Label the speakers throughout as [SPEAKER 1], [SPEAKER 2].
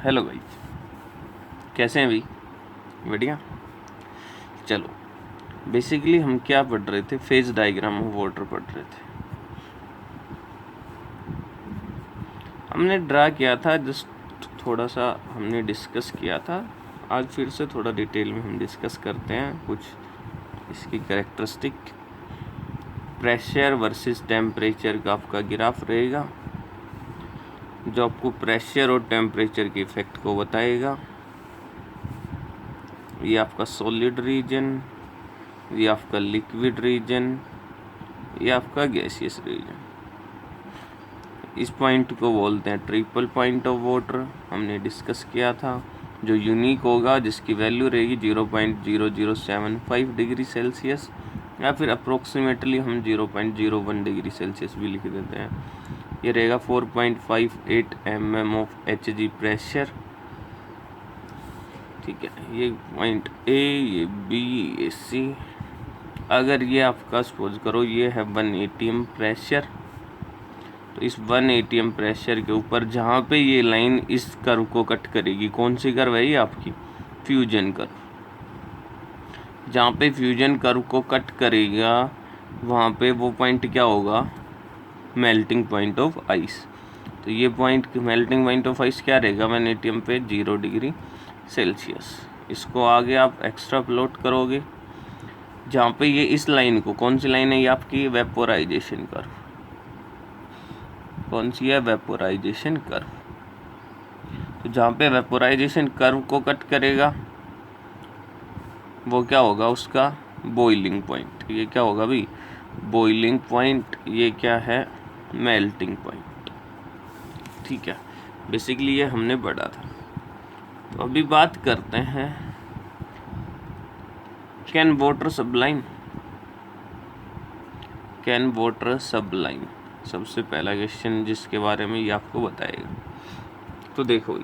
[SPEAKER 1] Hello भाई, कैसे हैं भाई? बढ़िया। चलो, बेसिकली हम क्या पढ़ रहे थे? फेज डायग्राम ऑफ वाटर पढ़ रहे थे। हमने ड्रा किया था, जस्ट थोड़ा सा हमने डिस्कस किया था। आज फिर से थोड़ा डिटेल में हम डिस्कस करते हैं कुछ इसकी कैरेक्टरिस्टिक। प्रेशर वर्सेस टेम्परेचर का आपका ग्राफ रहेगा, जो आपको प्रेशर और टेम्परेचर के इफेक्ट को बताएगा। ये आपका सॉलिड रीजन, ये आपका लिक्विड रीजन, ये आपका गैसियस रीजन। इस पॉइंट को बोलते हैं ट्रिपल पॉइंट ऑफ वाटर। हमने डिस्कस किया था, जो यूनिक होगा, जिसकी वैल्यू रहेगी 0.0075 डिग्री सेल्सियस, या फिर अप्रोक्सीमेटली हम 0.01 डिग्री सेल्सियस भी लिख देते हैं। ये रहेगा 4.58 mm ऑफ Hg प्रेशर। ठीक है, ये पॉइंट ए, ये बी, ये सी। अगर ये आपका सपोज करो ये है 1 atm प्रेशर, तो इस 1 atm प्रेशर के ऊपर जहाँ पे ये लाइन इस कर्व को कट करेगी, कौन सी कर्व है ये आपकी? Fusion curve. जहाँ पे फ्यूजन कर्व को कट करेगा वहाँ पे वो पॉइंट क्या होगा? Melting point of ice. तो ये point melting point of ice क्या रहेगा? 1 atm पे 0 डिग्री सेल्सियस। इसको आगे आप एक्स्ट्रा प्लॉट करोगे, जहाँ पे ये इस लाइन को, कौन सी लाइन है ये आपकी? Vaporisation curve. कौन सी है? Vaporisation curve. तो जहाँ पे वेपोराइजेशन कर्व को कट करेगा वो क्या होगा? उसका बॉइलिंग पॉइंट। ये क्या होगा भाई? Boiling point. ये क्या है? Melting point. ठीक है, बेसिकली ये हमने पढ़ा था। तो अभी बात करते हैं, can water sublime? Can water sublime, सबसे पहला क्वेश्चन जिसके बारे में ये आपको बताएगा। तो देखो,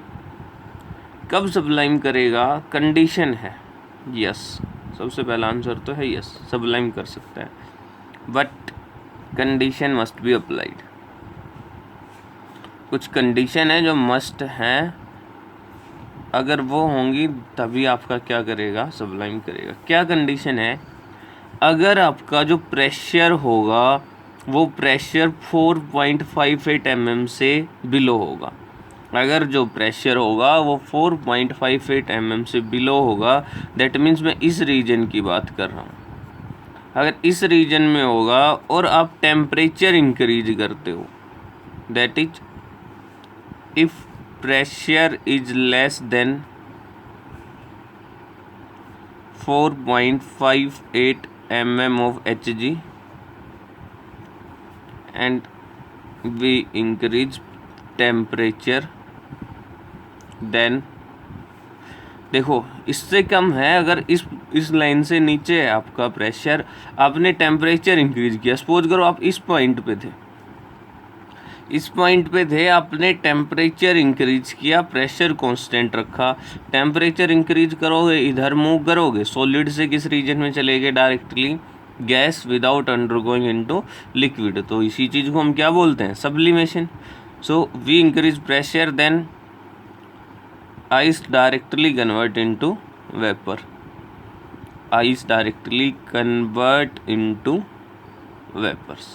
[SPEAKER 1] कब सब्लाइम करेगा? कंडीशन है यस। सबसे पहला आंसर तो है यस, सब्लाइम कर सकता है, but condition must be applied. कुछ कंडीशन है जो मस्ट हैं, अगर वो होंगी तभी आपका क्या करेगा? सब्लाइम करेगा। क्या कंडीशन है? अगर आपका जो प्रेशर होगा वो प्रेशर 4.58 mm से बिलो होगा। अगर जो प्रेशर होगा वो 4.58 mm से बिलो होगा, दैट मीन्स मैं इस रीजन की बात कर रहा हूँ। अगर इस रीजन में होगा और आप टेम्परेचर इंक्रीज करते हो, that is if pressure is less than 4.58 mm of Hg and we increase temperature, then देखो इससे कम है। अगर इस लाइन से नीचे है आपका प्रेशर, आपने टेम्परेचर इंक्रीज किया, सपोज करो आप इस पॉइंट पे थे, आपने टेम्परेचर इंक्रीज किया, प्रेशर कांस्टेंट रखा। टेम्परेचर इंक्रीज करोगे, इधर मूव करोगे, सॉलिड से किस रीजन में चले गए? Directly gas without undergoing into liquid. तो इसी चीज़ को हम क्या बोलते हैं? Sublimation. So we increase pressure, then ice directly convert into vapour. Ice directly convert into vapours.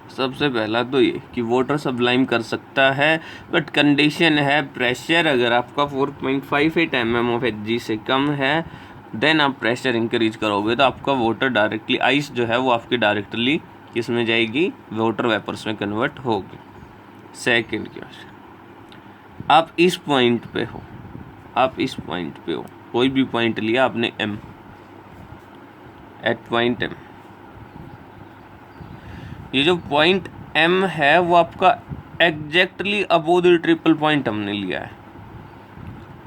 [SPEAKER 1] सबसे पहला तो ये कि वाटर सब्लाइम कर सकता है, बट कंडीशन है प्रेशर अगर आपका 4.58 mm ऑफ Hg से कम है, देन आप प्रेशर इंक्रीज करोगे तो आपका वाटर डायरेक्टली, आइस जो है वो आपकी डायरेक्टली किस में जाएगी? वाटर वेपर्स में कन्वर्ट होगी। सेकेंड क्वेश्चन, आप इस पॉइंट पे हो, कोई भी पॉइंट लिया आपने M, एट पॉइंट M। ये जो पॉइंट M है वो आपका exactly above the triple point हमने लिया है।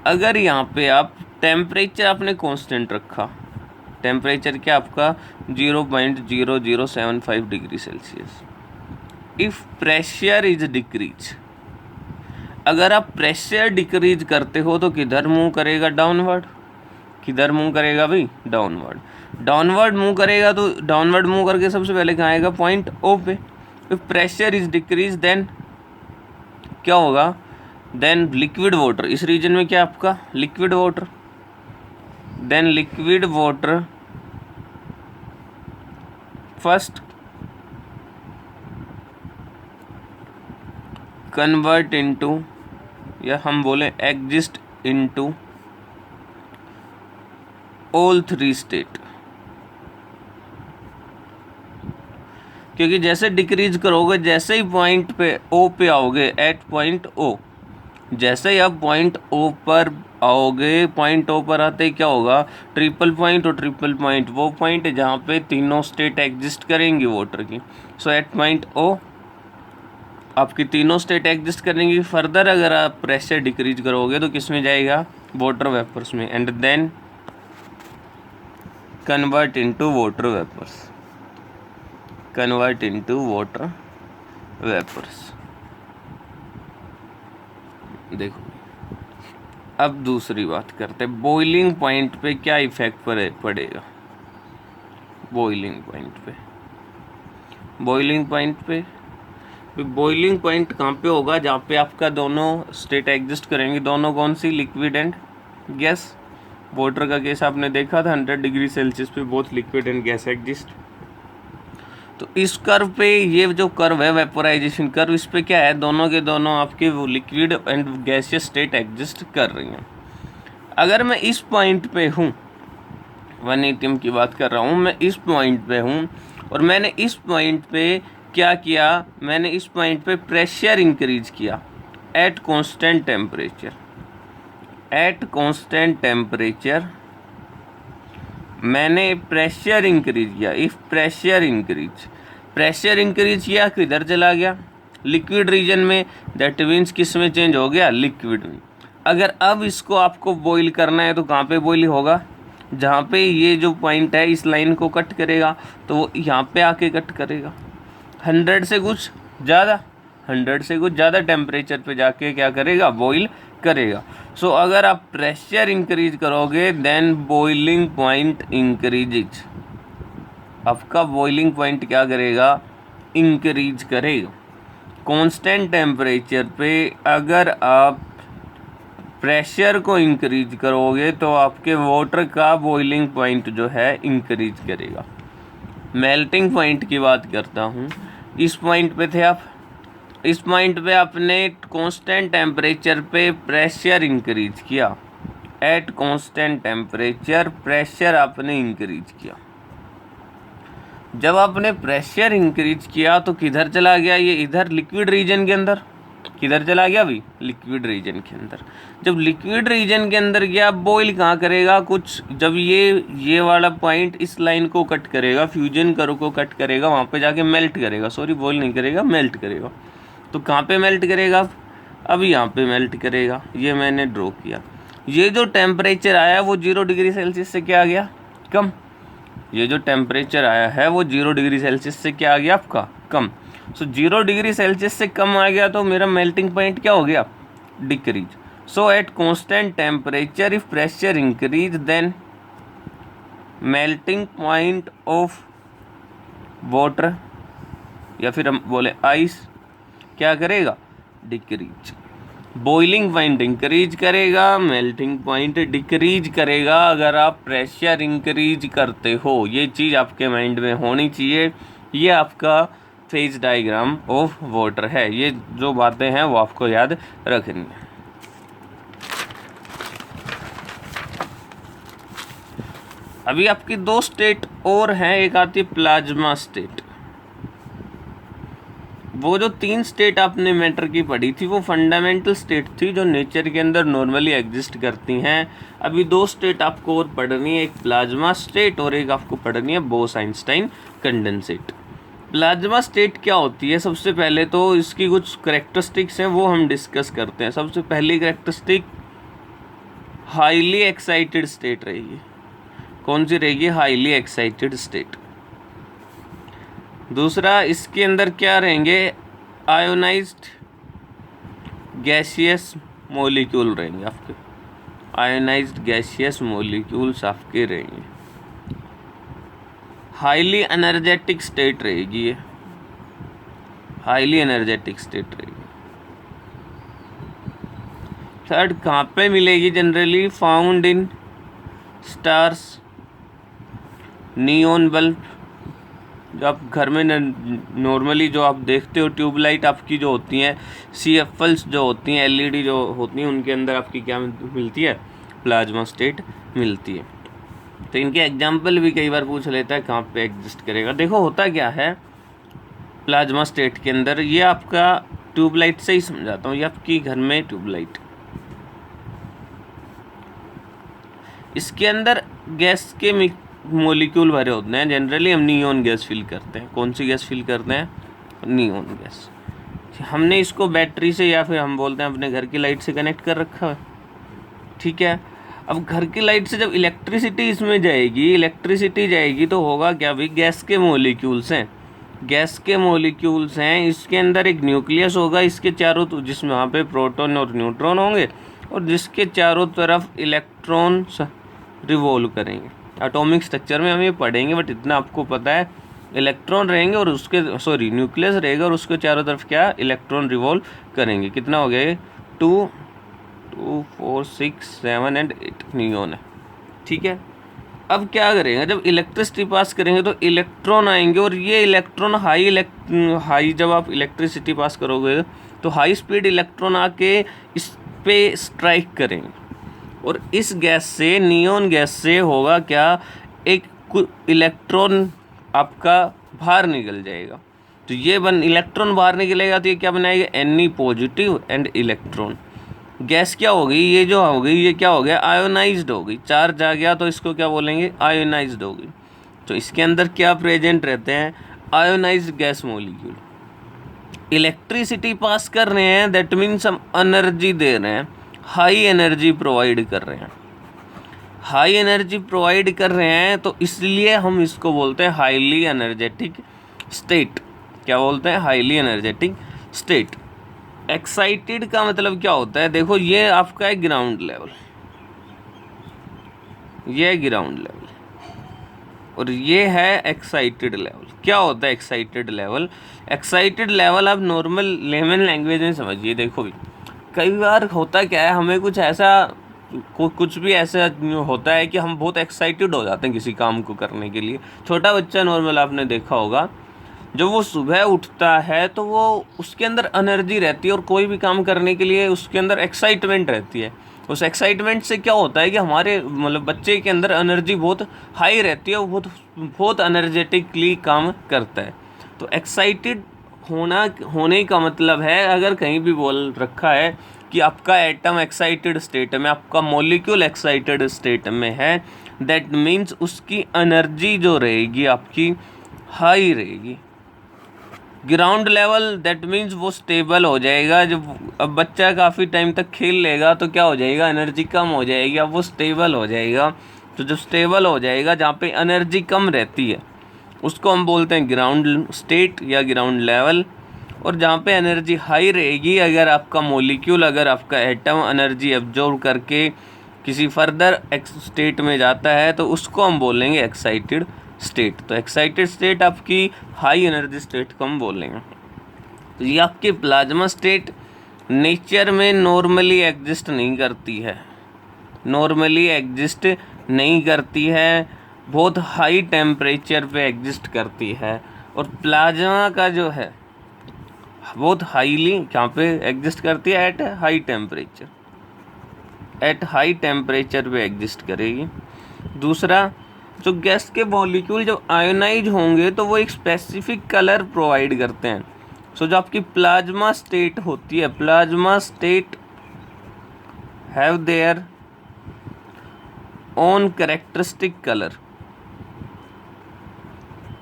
[SPEAKER 1] अगर यहाँ पे आप टेम्परेचर आपने कांस्टेंट रखा, टेम्परेचर क्या आपका? 0.0075 degree Celsius. If pressure is decrease, अगर आप प्रेशर डिक्रीज करते हो तो किधर मूव करेगा? डाउनवर्ड। किधर मूव करेगा भाई? डाउनवर्ड। डाउनवर्ड मूव करेगा तो डाउनवर्ड मूव करके सबसे पहले कहाँ आएगा? पॉइंट O पे। If pressure is decrease, then क्या होगा? देन लिक्विड वाटर, इस रीजन में क्या आपका liquid water, then liquid water first convert into, या हम बोले exist into all three state, क्योंकि जैसे डिक्रीज करोगे, जैसे ही पॉइंट पे ओ पे आओगे, एट पॉइंट ओ, जैसे ही आप पॉइंट ओ पर आओगे, पॉइंट ओ पर आते ही क्या होगा, ट्रिपल पॉइंट और ट्रिपल पॉइंट वो पॉइंट है जहाँ पे तीनों स्टेट एग्जिस्ट करेंगी वाटर की। सो एट पॉइंट ओ आपकी तीनों स्टेट एग्जिस्ट करेंगी। फर्दर अगर आप प्रेशर डिक्रीज करोगे तो किस में जाएगा, वाटर वेपर्स में, and then convert into water vapours, convert into water vapours. देखो अब दूसरी बात करते हैं, बॉइलिंग पॉइंट पे क्या इफेक्ट पड़ेगा। बॉइलिंग पॉइंट पे, बॉइलिंग पॉइंट पे, बॉइलिंग पॉइंट कहाँ पे होगा, जहाँ पे आपका दोनों स्टेट एग्जिस्ट करेंगे। दोनों कौन सी, लिक्विड एंड गैस। वाटर का केस आपने देखा था, 100 डिग्री सेल्सियस पे both liquid and gas exist. तो इस कर्व पे, ये जो कर्व है वेपोराइजेशन कर्व, इस पे क्या है, दोनों के दोनों आपके वो liquid and gaseous state exist कर रही हैं। अगर मैं इस पॉइंट पे हूँ, 1 atm की बात कर रहा हूँ, मैं इस पॉइंट पे हूँ और मैंने इस पॉइंट पे क्या किया, मैंने इस पॉइंट पे प्रेशर इंक्रीज किया eight constant temperature, eight constant temperature मैंने प्रेशर इंक्रीज किया। इफ प्रेशर इंक्रीज किया, किधर चला गया, लिक्विड रीजन में, दैट मीन्स किस में चेंज हो गया, लिक्विड में। अगर अब इसको आपको बॉईल करना है तो कहाँ पे बॉईल होगा, जहाँ पे ये जो पॉइंट है इस लाइन को कट करेगा, तो वो यहाँ पे आके कट करेगा 100 से कुछ ज़्यादा टेम्परेचर पे जाके क्या करेगा, बॉईल करेगा। सो अगर आप प्रेशर इंक्रीज करोगे देन बॉइलिंग पॉइंट इंक्रीजेज, आपका बॉइलिंग पॉइंट क्या करेगा, इंक्रीज करेगा। कांस्टेंट टेम्परेचर पे अगर आप प्रेशर को इंक्रीज करोगे तो आपके वाटर का बॉइलिंग पॉइंट जो है इंक्रीज करेगा। मेल्टिंग पॉइंट की बात करता हूँ, इस पॉइंट पे थे आप, इस पॉइंट पे आपने कांस्टेंट टेम्परेचर पे प्रेशर इंक्रीज किया, एट कांस्टेंट टेम्परेचर प्रेशर आपने इंक्रीज किया। जब आपने प्रेशर इंक्रीज किया तो किधर चला गया, ये इधर लिक्विड रीजन के अंदर, किधर चला गया अभी, लिक्विड रीजन के अंदर। जब लिक्विड रीजन के अंदर गया, बॉईल कहाँ करेगा, कुछ जब ये वाला पॉइंट इस लाइन को कट करेगा, फ्यूजन करो को कट करेगा, वहाँ पे जाके मेल्ट करेगा, सॉरी बॉईल नहीं करेगा, मेल्ट करेगा। तो कहाँ पे मेल्ट करेगा, अब यहाँ पे मेल्ट करेगा। ये मैंने ड्रॉ किया। ये जो टेम्परेचर आया वो 0 डिग्री सेल्सियस से क्या आ गया, कम। ये जो टेम्परेचर आया है वो 0 डिग्री सेल्सियस से क्या आ गया आपका, कम। सो 0 डिग्री सेल्सियस से कम आ गया तो मेरा मेल्टिंग पॉइंट क्या हो गया, decrease. So at constant temperature if pressure increase then melting point of water, या फिर हम बोले आइस, क्या करेगा, डिक्रीज। बॉइलिंग पॉइंट इंक्रीज करेगा, मेल्टिंग पॉइंट डिक्रीज करेगा अगर आप प्रेशर इंक्रीज करते हो। ये चीज़ आपके माइंड में होनी चाहिए। ये आपका फेज डायग्राम ऑफ वाटर है। ये जो बातें हैं वो आपको याद रखनी है। अभी आपकी 2 स्टेट और हैं, एक आती है प्लाज्मा स्टेट। वो जो 3 स्टेट आपने मैटर की पढ़ी थी वो फंडामेंटल स्टेट थी जो नेचर के अंदर नॉर्मली एग्जिस्ट करती हैं। अभी 2 स्टेट आपको और पढ़नी है, एक प्लाज्मा स्टेट और एक आपको पढ़नी है बोस-आइंस्टाइन कंडेंसेट। प्लाज्मा स्टेट क्या होती है, सबसे पहले तो इसकी कुछ करेक्टरिस्टिक्स हैं वो हम डिस्कस करते हैं। सबसे पहली करेक्टरिस्टिक हाईली एक्साइटेड स्टेट रहेगी। कौन सी रहेगी, हाईली एक्साइटेड स्टेट। दूसरा, इसके अंदर क्या रहेंगे, आयोनाइज्ड गैसियस मॉलिक्यूल रहेंगे आपके, आयोनाइज्ड गैसियस मॉलिक्यूल्स आपके रहेंगे। हाईली एनर्जेटिक स्टेट रहेगी, ये हाईली एनर्जेटिक स्टेट रहेगी। थर्ड कहाँ पे मिलेगी? Generally found in stars, neon bulb, जो आप घर में नॉर्मली जो आप देखते हो ट्यूबलाइट आपकी जो होती हैं, CFLs जो होती हैं, LED जो होती हैं, उनके अंदर आपकी क्या मिलती है? प्लाज्मा स्टेट मिलती है। तो इनके एग्जाम्पल भी कई बार पूछ लेता है कहाँ पे एग्जिस्ट करेगा। देखो होता क्या है प्लाज्मा स्टेट के अंदर, ये आपका ट्यूबलाइट से ही समझाता हूँ, ये आपकी घर में ट्यूबलाइट, इसके अंदर गैस के मॉलिक्यूल भरे होते हैं। जनरली हम नियॉन गैस फिल करते हैं। कौन सी गैस फिल करते हैं? Neon gas. हमने इसको बैटरी से या फिर हम बोलते हैं अपने घर की लाइट से कनेक्ट कर रखा है, ठीक है। अब घर की लाइट से जब इलेक्ट्रिसिटी इसमें जाएगी, इलेक्ट्रिसिटी जाएगी तो होगा क्या भाई? गैस के मॉलिक्यूल्स हैं, गैस के मॉलिक्यूल्स हैं, इसके अंदर एक न्यूक्लियस होगा, इसके चारों जिसमें वहाँ पे प्रोटॉन और न्यूट्रॉन होंगे, और जिसके चारों तरफ इलेक्ट्रॉन रिवॉल्व करेंगे। एटॉमिक स्ट्रक्चर में हम ये पढ़ेंगे, बट इतना आपको पता है, इलेक्ट्रॉन रहेंगे और उसके न्यूक्लियस रहेगा और उसके चारों तरफ क्या? इलेक्ट्रॉन रिवॉल्व करेंगे। कितना हो गया ये? 2 4 6 7 एंड 8 नियॉन है, ठीक है। अब क्या करेंगे? जब इलेक्ट्रिसिटी पास करेंगे तो इलेक्ट्रॉन आएंगे, और ये इलेक्ट्रॉन हाई जब आप इलेक्ट्रिसिटी पास करोगे तो हाई स्पीड इलेक्ट्रॉन आके इस पे स्ट्राइक करेंगे, और इस गैस से, नियॉन गैस से होगा क्या? एक इलेक्ट्रॉन आपका बाहर निकल जाएगा। तो ये इलेक्ट्रॉन बाहर निकलेगा तो ये क्या बनाएगा? Ne positive and electron. Gas क्या हो गई? ये जो हो गई, ये क्या हो गया? आयोनाइज्ड हो गई। चार्ज आ गया तो इसको क्या बोलेंगे? आयोनाइज्ड हो गई। तो इसके अंदर क्या प्रेजेंट रहते हैं? Ionised gas molecule. Electricity pass कर रहे हैं, दैट मीन्स हम एनर्जी दे रहे हैं, हाई एनर्जी प्रोवाइड कर रहे हैं। हाई एनर्जी प्रोवाइड कर रहे हैं तो इसलिए हम इसको बोलते हैं हाईली एनर्जेटिक स्टेट। क्या बोलते हैं? Highly energetic state. एक्साइटेड का मतलब क्या होता है? देखो ये आपका है ग्राउंड लेवल, ये है ग्राउंड लेवल, और ये है एक्साइटेड लेवल। क्या होता है एक्साइटेड लेवल? एक्साइटेड लेवल आप नॉर्मल लेमन लैंग्वेज में समझिए। देखो भी कई बार होता क्या है, हमें कुछ भी ऐसा होता है कि हम बहुत एक्साइटेड हो जाते हैं किसी काम को करने के लिए। छोटा बच्चा नॉर्मल आपने देखा होगा, जब वो सुबह उठता है तो वो उसके अंदर एनर्जी रहती है और कोई भी काम करने के लिए उसके अंदर एक्साइटमेंट रहती है। उस एक्साइटमेंट से क्या होता है कि हमारे बच्चे के अंदर एनर्जी बहुत हाई रहती है, वो बहुत एनर्जेटिकली काम करता है। तो एक्साइटेड होने का मतलब है, अगर कहीं भी बोल रखा है कि आपका एटम एक्साइटेड स्टेट में, आपका मॉलिक्यूल एक्साइटेड स्टेट में है, दैट मीन्स उसकी एनर्जी जो रहेगी आपकी हाई रहेगी। ग्राउंड लेवल दैट मीन्स वो स्टेबल हो जाएगा। जब अब बच्चा काफ़ी टाइम तक खेल लेगा तो क्या हो जाएगा? एनर्जी कम हो जाएगी, अब वो स्टेबल हो जाएगा। तो जब स्टेबल हो जाएगा, जहाँ पे एनर्जी कम रहती है उसको हम बोलते हैं ग्राउंड स्टेट या ग्राउंड लेवल। और जहाँ पे एनर्जी हाई रहेगी, अगर आपका मॉलिक्यूल, अगर आपका एटम एनर्जी एब्जॉर्ब करके किसी फर्दर स्टेट में जाता है तो उसको हम बोलेंगे एक्साइटेड स्टेट। तो एक्साइटेड स्टेट आपकी हाई एनर्जी स्टेट को हम बोलेंगे। तो ये आपकी प्लाज्मा स्टेट नेचर में नॉर्मली एग्जिस्ट नहीं करती है, नॉर्मली एग्जिस्ट नहीं करती है, बहुत हाई टेम्परेचर पे एग्जिस्ट करती है। और प्लाज्मा का जो है बहुत हाईली कहाँ पे एग्जिस्ट करती है? At high temperature, at high temperature पे एग्जिस्ट करेगी। दूसरा, जो गैस के मॉलिक्यूल जब आयोनाइज होंगे तो वो एक स्पेसिफिक कलर प्रोवाइड करते हैं। सो जो आपकी प्लाज्मा स्टेट होती है, plasma state have their own characteristic colour,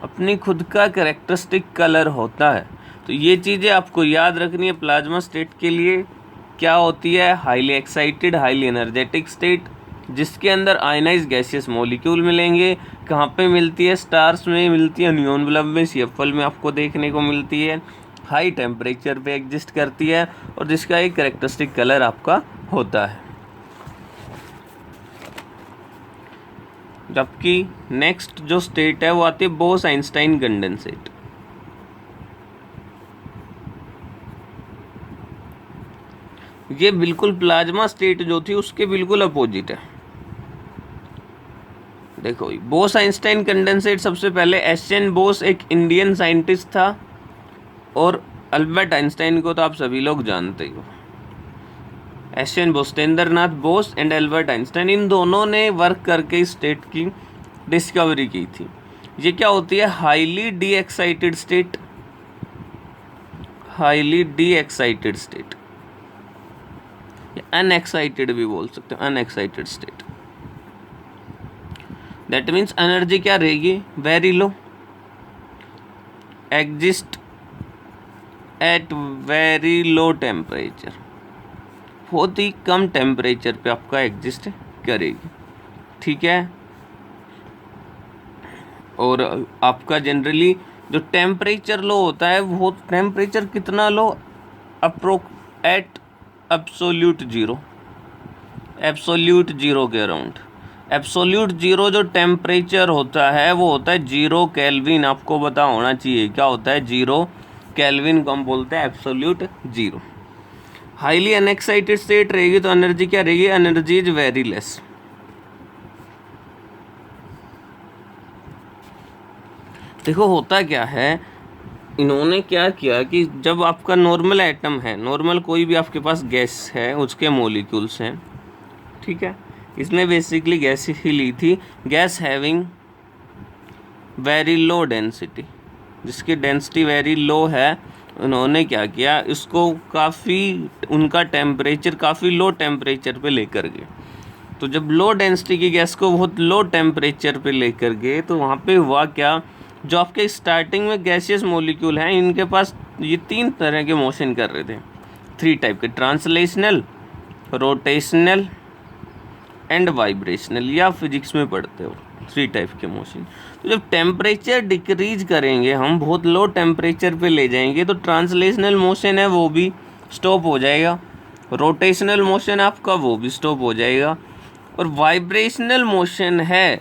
[SPEAKER 1] अपनी खुद का कैरेक्टरिस्टिक कलर होता है। तो ये चीज़ें आपको याद रखनी है प्लाज्मा स्टेट के लिए। क्या होती है? Highly excited, highly energetic state, जिसके अंदर आयनाइज गैसियस मॉलिक्यूल मिलेंगे। कहाँ पे मिलती है? स्टार्स में मिलती है, नियॉन बल्ब में, CFL में आपको देखने को मिलती है। हाई टेम्परेचर पे एग्जिस्ट करती है और जिसका एक कैरेक्टरिस्टिक कलर आपका होता है। जबकि नेक्स्ट जो स्टेट है वो आती है बोस-आइंस्टाइन ये बिल्कुल प्लाज्मा स्टेट जो थी उसके बिल्कुल अपोजिट है। देखो बोस आइंस्टाइन कंडेंसेट, सबसे पहले एस.एन. बोस एक इंडियन साइंटिस्ट था, और अल्बर्ट आइंस्टाइन को तो आप सभी लोग जानते ही हो। S N. Bose, Satyendranath Bose and Albert Einstein, इन दोनों ने वर्क करके इस स्टेट की डिस्कवरी की थी। ये क्या होती है? Highly de excited state, highly de excited state, unexcited भी बोल सकते हो, unexcited state. That means energy क्या रहेगी? Very low, exist at very low temperature, बहुत ही कम टेम्परेचर पे आपका एग्जिस्ट करेगी, ठीक है। और आपका जनरली जो टेम्परेचर लो होता है, वो टेम्परेचर कितना low? At absolute zero, absolute zero के अराउंड। एब्सोल्यूट जीरो जो टेम्परेचर होता है वो होता है 0 केल्विन। आपको पता होना चाहिए क्या होता है 0 केल्विन को हम बोलते हैं absolute zero. Highly unexcited state रहेगी तो एनर्जी क्या रहेगी? Energy is very less. देखो होता क्या है, इन्होंने क्या किया कि जब आपका नॉर्मल एटम है, नॉर्मल कोई भी आपके पास गैस है, उसके मॉलिक्यूल्स हैं, ठीक है। इसने बेसिकली गैस ही ली थी, gas having very low density, जिसकी डेंसिटी वेरी लो है। उन्होंने क्या किया, इसको काफ़ी, उनका टेम्परेचर काफ़ी लो टेम्परेचर पे लेकर गए। तो जब लो डेंसिटी की गैस को बहुत लो टेम्परेचर पे लेकर गए तो वहाँ पे हुआ क्या, जो आपके स्टार्टिंग में गैसियस मॉलिक्यूल हैं, इनके पास ये 3 तरह के मोशन कर रहे थे, 3 टाइप के, ट्रांसलेशनल, रोटेशनल एंड वाइब्रेशनल, या फिजिक्स में पढ़ते हो 3 टाइप के मोशन। तो जब टेम्परेचर डिक्रीज करेंगे, हम बहुत लो टेम्परेचर पे ले जाएंगे, तो ट्रांसलेशनल मोशन है वो भी स्टॉप हो जाएगा, रोटेशनल मोशन आपका वो भी स्टॉप हो जाएगा, और वाइब्रेशनल मोशन है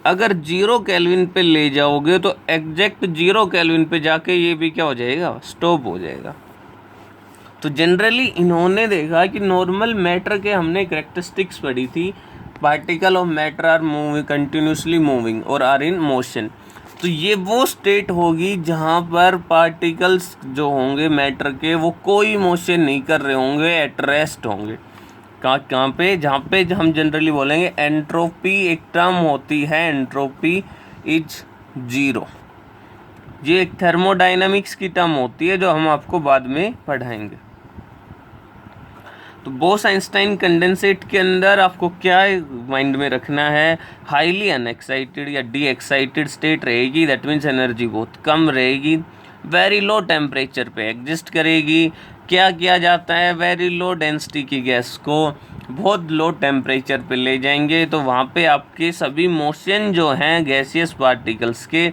[SPEAKER 1] अगर 0 केल्विन पे ले जाओगे तो एग्जैक्ट 0 केल्विन पे जाके ये भी क्या हो जाएगा? स्टॉप हो जाएगा। तो जनरली इन्होंने देखा कि नॉर्मल मैटर के, हमने करेक्टरिस्टिक्स पढ़ी थी, particle of matter are moving, continuously moving और आर इन मोशन। तो ये वो स्टेट होगी जहाँ पर पार्टिकल्स जो होंगे मैटर के, वो कोई मोशन नहीं कर रहे होंगे, एट रेस्ट होंगे। कहाँ पे? जहाँ पे हम जनरली बोलेंगे एंट्रोपी, एक टर्म होती है एंट्रोपी इज जीरो। ये एक थर्मोडाइनमिक्स की टर्म होती है जो हम आपको बाद में पढ़ाएंगे। तो बोस आइंस्टाइन कंडेंसेट के अंदर आपको क्या माइंड में रखना है? हाईली अनएक्साइटेड या डी एक्साइटेड स्टेट रहेगी, दैट मीन्स एनर्जी बहुत कम रहेगी, वेरी लो टेम्परेचर पे एग्जिस्ट करेगी। क्या किया जाता है? वेरी लो डेंसिटी की गैस को बहुत लो टेम्परेचर पे ले जाएंगे, तो वहाँ पे आपके सभी मोशन जो हैं गैसियस पार्टिकल्स के,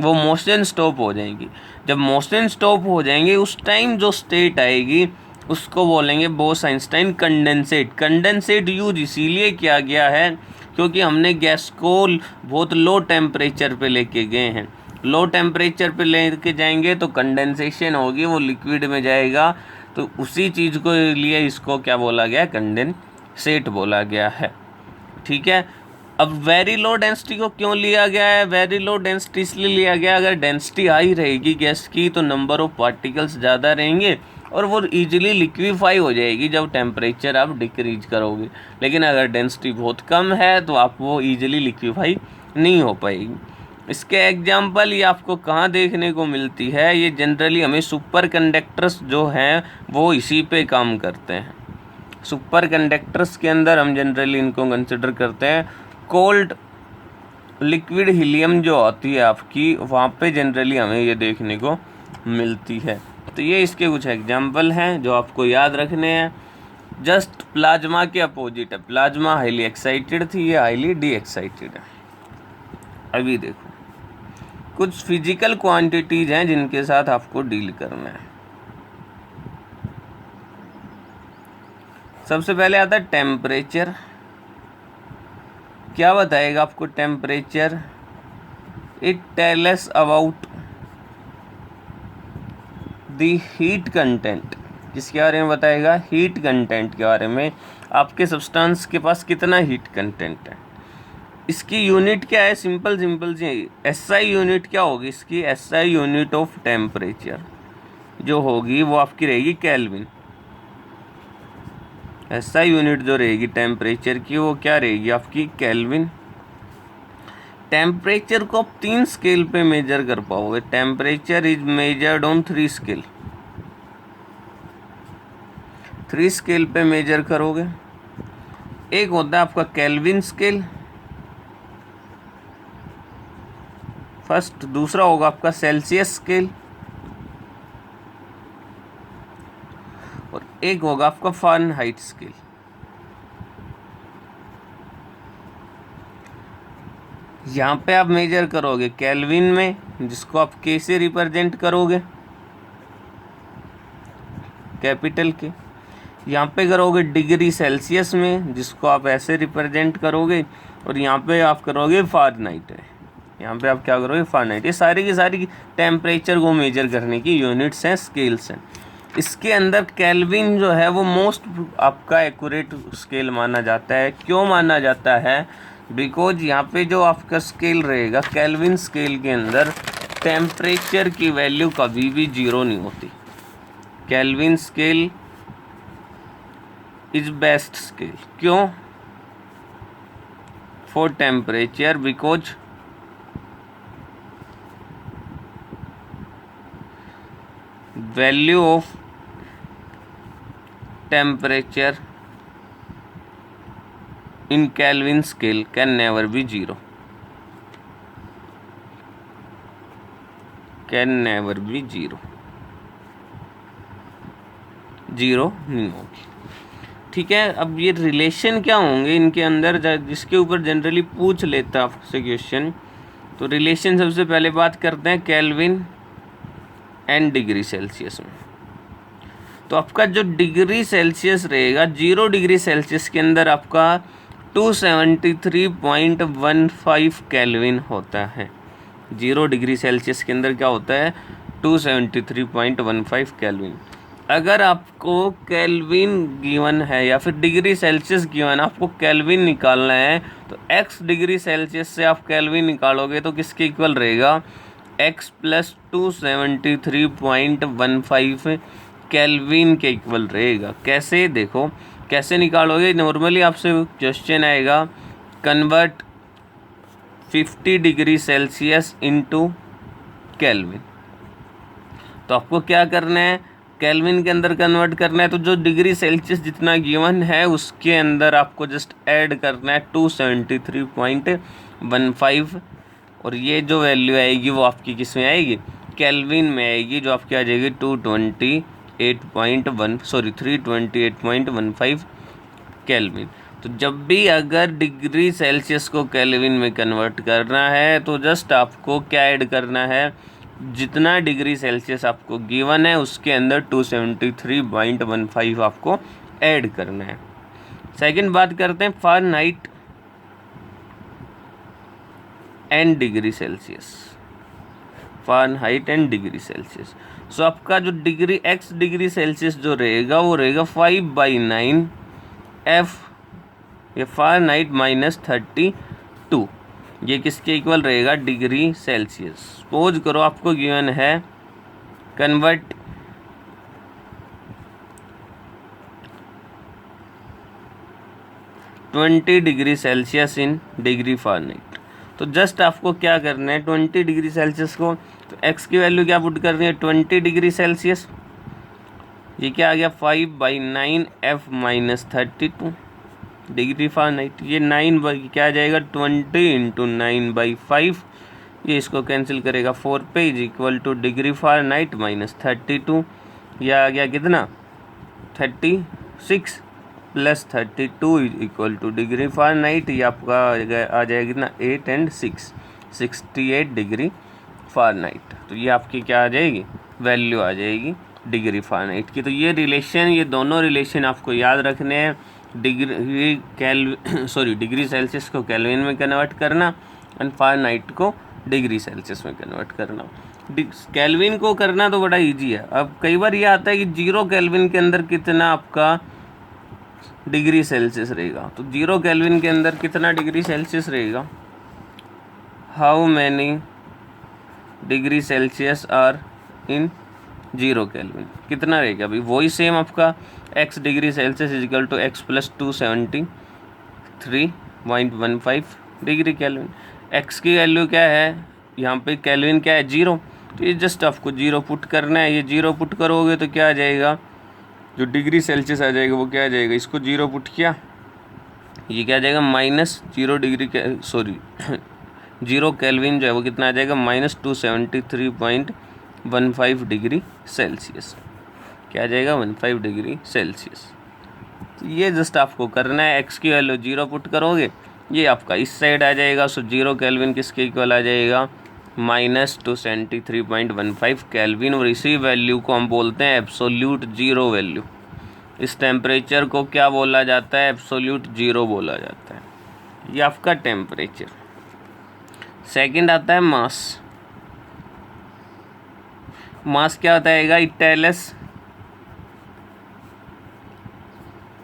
[SPEAKER 1] वो मोशन स्टॉप हो जाएंगी। जब मोशन स्टॉप हो जाएंगे उस टाइम जो स्टेट आएगी उसको बोलेंगे Bose Einstein condensate. Condensate use इसीलिए किया गया है क्योंकि हमने गैस को बहुत लो टेम्परेचर पे लेके गए हैं। लो टेम्परेचर पे लेके जाएंगे तो कंडेंसेशन होगी, वो लिक्विड में जाएगा, तो उसी चीज़ को लिए इसको क्या बोला गया? कंडेंसेट बोला गया है, ठीक है। अब वेरी लो डेंसिटी को क्यों लिया गया है? वेरी लो डेंसिटी इसलिए लिया गया, अगर डेंसिटी हाई रहेगी गैस की तो नंबर ऑफ पार्टिकल्स ज़्यादा रहेंगे और वो इजीली लिक्विफाई हो जाएगी जब टेम्परेचर आप डिक्रीज करोगे। लेकिन अगर डेंसिटी बहुत कम है तो आप वो इजीली लिक्विफाई नहीं हो पाएगी। इसके एग्जाम्पल ये आपको कहाँ देखने को मिलती है? ये जनरली हमें सुपर कंडक्टर्स जो हैं वो इसी पे काम करते हैं। सुपर कंडक्टर्स के अंदर हम जनरली इनको कंसिडर करते हैं। कोल्ड लिक्विड हीलियम जो होती है आपकी, वहाँ पे जनरली हमें ये देखने को मिलती है। तो ये इसके कुछ एग्जाम्पल हैं जो आपको याद रखने हैं। जस्ट प्लाज्मा के अपोजिट है, प्लाज्मा हाईली एक्साइटेड थी, ये हाईली डी एक्साइटेड है। अभी देखो कुछ फिजिकल क्वांटिटीज हैं जिनके साथ आपको डील करना है। सबसे पहले आता है टेम्परेचर। क्या बताएगा आपको temperature? It tell us about the heat content, जिसके बारे में बताएगा हीट कंटेंट के बारे में, आपके सब्सटेंस के पास कितना हीट कंटेंट है। इसकी यूनिट क्या है, सिंपल जी, एसआई यूनिट क्या होगी इसकी, एसआई यूनिट ऑफ टेम्परेचर जो होगी वो आपकी रहेगी केल्विन। एसआई यूनिट जो रहेगी टेम्परेचर की वो क्या रहेगी आपकी, केल्विन। टेम्परेचर को आप 3 स्केल पे मेजर कर पाओगे। Temperature is measured on 3 scale, 3 scale पे मेजर करोगे। एक होता है आपका केल्विन स्केल फर्स्ट, दूसरा होगा आपका सेल्सियस स्केल, और एक होगा आपका फ़ारेनहाइट स्केल। यहाँ पे आप मेजर करोगे केल्विन में, जिसको आप के से रिप्रेजेंट करोगे, कैपिटल के। यहाँ पे करोगे डिग्री सेल्सियस में, जिसको आप ऐसे रिप्रेजेंट करोगे, और यहाँ पे आप करोगे फ़ारेनहाइट है, यहाँ पे आप क्या करोगे, फ़ारेनहाइट। ये सारी की सारी टेम्परेचर को मेजर करने की यूनिट्स हैं, स्केल्स हैं। इसके अंदर केल्विन जो है वो मोस्ट आपका एक्यूरेट स्केल माना जाता है। क्यों माना जाता है, बिकॉज यहाँ पे जो आपका स्केल रहेगा केल्विन स्केल के अंदर टेम्परेचर की वैल्यू कभी भी 0 नहीं होती। Kelvin scale is best scale. क्यों, for temperature, because value of temperature in Kelvin scale can never be 0, can never be 0 नहीं होगी। ठीक है, अब ये रिलेशन क्या होंगे इनके अंदर, जिसके ऊपर जनरली पूछ लेता है आपसे क्वेश्चन। तो रिलेशन सबसे पहले बात करते हैं केल्विन एंड डिग्री सेल्सियस में। तो आपका जो डिग्री सेल्सियस रहेगा, 0 डिग्री सेल्सियस के अंदर आपका 273.15 केल्विन होता है। 0 डिग्री सेल्सियस के अंदर क्या होता है, 273.15 केल्विन। अगर आपको केल्विन गिवन है या फिर डिग्री सेल्सियस गिवन, आपको केल्विन निकालना है, तो x डिग्री सेल्सियस से आप केल्विन निकालोगे तो किसके इक्वल रहेगा, x + 273.15 केल्विन के इक्वल रहेगा। कैसे, देखो कैसे निकालोगे। नॉर्मली आपसे क्वेश्चन आएगा convert 50 degree Celsius into kelvin. तो आपको क्या करना है, केल्विन के अंदर कन्वर्ट करना है। तो जो डिग्री सेल्सियस जितना गिवन है उसके अंदर आपको जस्ट ऐड करना है 273.15, और ये जो वैल्यू आएगी वो आपकी किस में आएगी, केल्विन में आएगी, जो आपकी आ जाएगी 328.15 केल्विन। तो जब भी अगर डिग्री सेल्सियस को केल्विन में कन्वर्ट करना है तो जस्ट आपको क्या ऐड करना है, जितना डिग्री सेल्सियस आपको गिवन है उसके अंदर 273.15 आपको ऐड करना है। सेकंड बात करते हैं Fahrenheit and degree Celsius, Fahrenheit and degree Celsius. So आपका जो डिग्री x डिग्री सेल्सियस जो रहेगा वो रहेगा 5/9 F, ये फ़ारेनहाइट -32, ये किसके इक्वल रहेगा, डिग्री सेल्सियस। सपोज करो आपको गिवन है convert 20 degree Celsius in degree Fahrenheit. तो जस्ट आपको क्या करना है, 20 डिग्री सेल्सियस को, तो x की वैल्यू क्या पुट करनी है, 20 डिग्री सेल्सियस, ये क्या आ गया 5/9 F -32 डिग्री फ़ारेनहाइट। ये 9 बाई क्या आ जाएगा, 20 × 9/5, ये इसको कैंसिल करेगा 4 पे, is equal two degree Fahrenheit -32, यह आ गया कितना 36 + 32 is equal two degree Fahrenheit. ये आपका आ जाएगा कितना 8 और 6 68 डिग्री फ़ारेनहाइट। तो ये आपकी क्या आ जाएगी, वैल्यू आ जाएगी डिग्री फ़ारेनहाइट की। तो ये रिलेशन, ये दोनों रिलेशन आपको याद रखने हैं। डिग्री सेल्सियस को केल्विन में कन्वर्ट करना एंड फ़ारेनहाइट को डिग्री सेल्सियस में कन्वर्ट करना। केल्विन को करना तो बड़ा इजी है। अब कई बार ये आता है कि 0 केल्विन के अंदर कितना आपका डिग्री सेल्सियस रहेगा, तो 0 केल्विन के अंदर कितना डिग्री सेल्सियस रहेगा, how many degree Celsius are in 0 Kelvin, कितना रहेगा भाई, वही सेम आपका x degree Celsius equal to x प्लस 273.15 डिग्री केल्विन। x की वैल्यू क्या है, यहाँ पे केल्विन क्या है 0, तो ये जस्ट आपको 0 पुट करना है। ये 0 पुट करोगे तो क्या आ जाएगा, जो डिग्री सेल्सियस आ जाएगा वो क्या आ जाएगा, इसको 0 पुट किया, ये क्या आ जाएगा -0 डिग्री सॉरी 0 केल्विन जो है वो कितना आ जाएगा -273.15 डिग्री सेल्सियस, क्या आ जाएगा 15 डिग्री सेल्सियस। तो ये जस्ट आपको करना है, x की वैल्यू 0 पुट करोगे, ये आपका इस साइड आ जाएगा। सो 0 केल्विन किसके इक्वल आ जाएगा, -273.15 केल्विन, और इसी वैल्यू को हम बोलते हैं एब्सोल्यूट जीरो वैल्यू। इस टेम्परेचर को क्या बोला जाता है, एब्सोल्यूट जीरो बोला जाता है। ये आपका टेम्परेचर। सेकंड आता है मास। मास क्या बताएगा, it tell us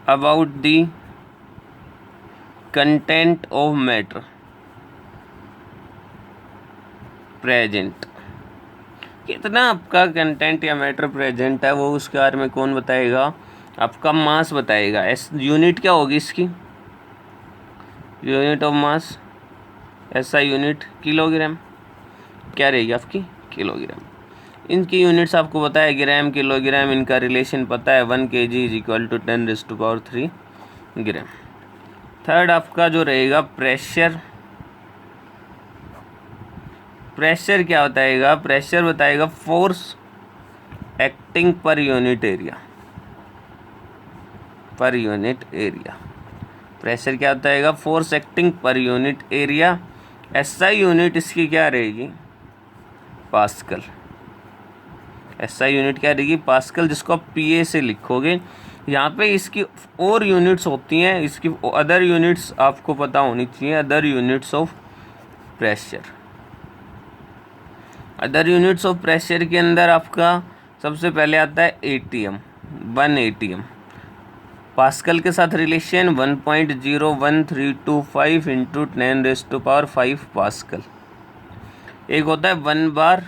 [SPEAKER 1] about the content of matter present, कितना आपका कंटेंट या मैटर प्रेजेंट है वो उसके बारे में कौन बताएगा, आपका मास बताएगा। यूनिट क्या होगी इसकी, unit of mass SI unit kilogram, क्या रहेगी आपकी किलोग्राम। इनकी यूनिट्स आपको पता है, ग्राम किलोग्राम, इनका रिलेशन पता है 1 kg is equal to 10⁻³ gram. Third आपका जो रहेगा प्रेशर। प्रेशर क्या बताएगा, प्रेशर बताएगा force acting per unit area, per unit area. Pressure क्या बताएगा, force acting per unit area. SI unit इसकी क्या रहेगी, पास्कल। SI यूनिट क्या रहेगी, पास्कल, जिसको आप PA से लिखोगे। यहाँ पे इसकी और यूनिट्स होती हैं, इसकी अदर यूनिट्स आपको पता होनी चाहिए, other units of pressure. Other units of pressure के अंदर आपका सबसे पहले आता है ATM, 1 ATM। पास्कल के साथ रिलेशन 1.01325 इंटू 10⁵ पास्कल। एक होता है 1 बार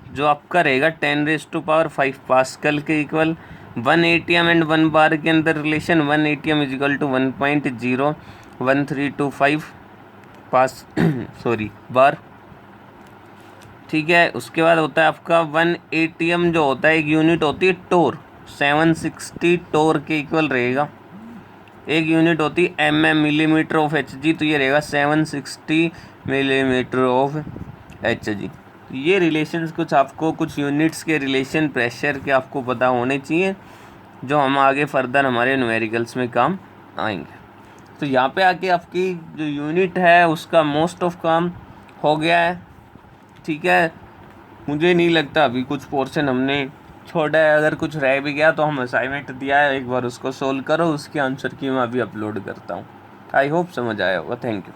[SPEAKER 1] जो आपका रहेगा 10⁵ पास्कल के इक्वल। 1 ATM एंड 1 बार के अंदर relation 1 ATM is equal to 1.01325 bar, ठीक है। उसके बाद होता है आपका 1 ATM जो होता है, एक यूनिट होती है टोर, 760 टोर के इक्वल रहेगा। एक यूनिट होती है mm मिलीमीटर ऑफ Hg, तो ये रहेगा 760 मिलीमीटर ऑफ Hg। ये रिलेशंस कुछ आपको, कुछ यूनिट्स के रिलेशन प्रेशर के आपको पता होने चाहिए, जो हम आगे फर्दर हमारे न्यूमेरिकल्स में काम आएंगे। तो यहाँ पे आके आपकी जो यूनिट है उसका मोस्ट ऑफ काम हो गया है, ठीक है। मुझे नहीं लगता अभी कुछ पोर्शन हमने छोड़ा है, अगर कुछ रह भी गया तो हम असाइनमेंट दिया है, एक बार उसको सोल्व करो, उसके आंसर की मैं अभी अपलोड करता हूँ। आई होप समझ आया होगा। Thank you.